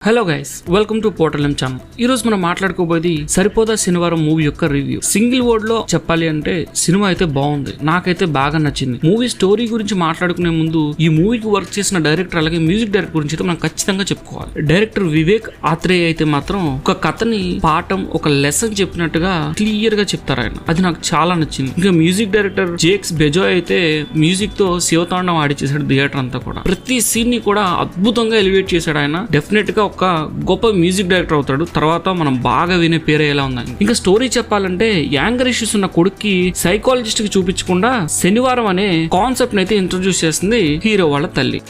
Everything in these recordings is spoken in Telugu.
Hello guys, welcome to portal channel. ఈ రోజు మనం మాట్లాడుకోబోయేది సరిపోదా శనివారం మూవీ యొక్క రివ్యూ. సింగిల్ వర్డ్ లో చెప్పాలి అంటే సినిమా అయితే బాగుంది, నాకైతే బాగా నచ్చింది. మూవీ స్టోరీ గురించి మాట్లాడుకునే ముందు ఈ మూవీకి వర్క్ చేసిన డైరెక్టర్ అలాగే మ్యూజిక్ డైరెక్టర్ గురించి అయితే మనం ఖచ్చితంగా చెప్పుకోవాలి. డైరెక్టర్ వివేక్ ఆత్రేయ అయితే మాత్రం ఒక కథని పాఠం, ఒక లెసన్ చెప్పినట్టుగా క్లియర్ గా చెప్తారు ఆయన. అది నాకు చాలా నచ్చింది. ఇంకా మ్యూజిక్ డైరెక్టర్ జేక్స్ బెజోయ్ అయితే మ్యూజిక్ తో శివతాండం ఆడిచేసాడు థియేటర్ అంతా కూడా. ప్రతి సీన్ ని కూడా అద్భుతంగా ఎలివేట్ చేశాడు ఆయన. డెఫినెట్ గా ఒక గొప్ప మ్యూజిక్ డైరెక్టర్ అవుతాడు. తర్వాత మనం బాగా వినే పేరు ఎలా ఉందని. ఇంకా స్టోరీ చెప్పాలంటే యాంగర్ ఇష్యూస్ ఉన్న కొడుక్కి సైకాలజిస్ట్ కి చూపించకుండా శనివారం అనే కాన్సెప్ట్ అయితే ఇంట్రొడ్యూస్ చేస్తుంది హీరో వాళ్ళ తల్లి.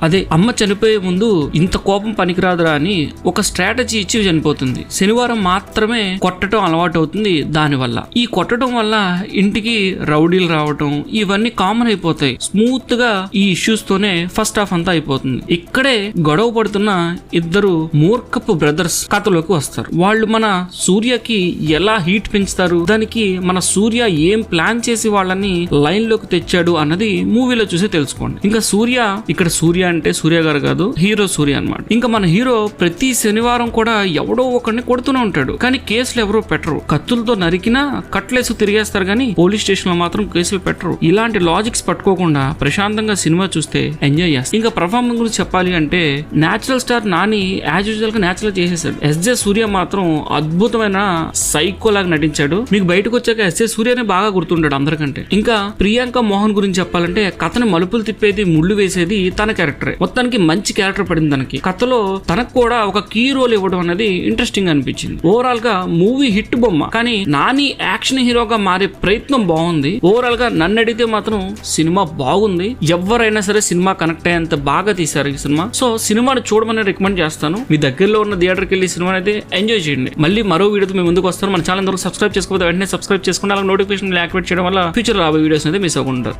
అదే అమ్మ చనిపోయే ముందు ఇంత కోపం పనికిరాదురా అని ఒక స్ట్రాటజీ ఇచ్చి చనిపోతుంది. శనివారం మాత్రమే కొట్టడం అలవాటు అవుతుంది. దానివల్ల ఈ కొట్టడం వల్ల ఇంటికి రౌడీలు రావటం ఇవన్నీ కామన్ అయిపోతాయి. స్మూత్ గా ఈ ఇష్యూస్ తోనే ఫస్ట్ హాఫ్ అంతా అయిపోతుంది. ఇక్కడే గొడవ పడుతున్న ఇద్దరు మూర్ఖపు బ్రదర్స్ కథలోకి వస్తారు. వాళ్ళు మన సూర్యకి ఎలా హీట్ పెంచుతారు, దానికి మన సూర్య ఏం ప్లాన్ చేసి వాళ్ళని లైన్ లోకి తెచ్చాడు అన్నది మూవీలో చూసి తెలుసుకోండి. ఇంకా ఇక్కడ సూర్య అంటే సూర్య గారు కాదు, హీరో సూర్య అన్నమాట. ఇంకా మన హీరో ప్రతి శనివారం కూడా ఎవడో ఒకరిని కొడుతూనే ఉంటాడు. కానీ కేసులు ఎవరో పెట్టరు. కత్తులతో నరికినా కట్లేసి తిరిగేస్తారు కానీ పోలీస్ స్టేషన్ లో మాత్రం కేసులు పెట్టరు. ఇలాంటి లాజిక్స్ పట్టుకోకుండా ప్రశాంతంగా సినిమా చూస్తే ఎంజాయ్ చేస్తారు. ఇంకా పర్ఫార్మెన్స్ గురించి చెప్పాలి అంటే natural star Nani as usual గా నేచురల్ చేసేసాడు. ఎస్జే సూర్య మాత్రం అద్భుతమైన సైకో లాగా నటించాడు. మీకు బయటకు వచ్చాక ఎస్జే సూర్యనే బాగా గుర్తుంటాడు అందరికంటే. ఇంకా ప్రియాంక మోహన్ గురించి చెప్పాలంటే కథను మలుపులు తిప్పేది, ముళ్ళు వేసేది తన క్యారెక్టరే. మొత్తానికి మంచి క్యారెక్టర్ పడింది తనకి. కథలో తనకు కూడా ఒక కీ రోల్ ఇవ్వడం అనేది ఇంట్రెస్టింగ్ అనిపించింది. ఓవరాల్ గా మూవీ హిట్ బొమ్మ. కానీ నాని యాక్షన్ హీరోగా మారే ప్రయత్నం బాగుంది. ఓవరాల్ గా నన్ను అడిగితే మాత్రం సినిమా బాగుంది. ఎవరైనా సరే సినిమా కనెక్ట్ అయ్యేంత బాగా తీశారు ఈ సినిమా. సో సినిమాని చూడమని రికమెండ్ చేస్తాను. మీ దగ్గరలో ఉన్న థియేటర్కి వెళ్ళి సినిమాని అయితే ఎంజాయ్ చేయండి. మళ్ళీ మరో వీడియోతో మీ ముందుకు వస్తాను. మన ఛానల్ సబ్స్క్రైబ్ చేసుకోకపోతే వెంటనే సబ్స్క్రైబ్ చేసుకోండి. అలాగే నోటిఫికేషన్ యాక్టివేట్ చేయడం వల్ల ఫ్యూచర్ రాబోయే వీడియోస్ అయితే మిస్ అవ్వకుండా.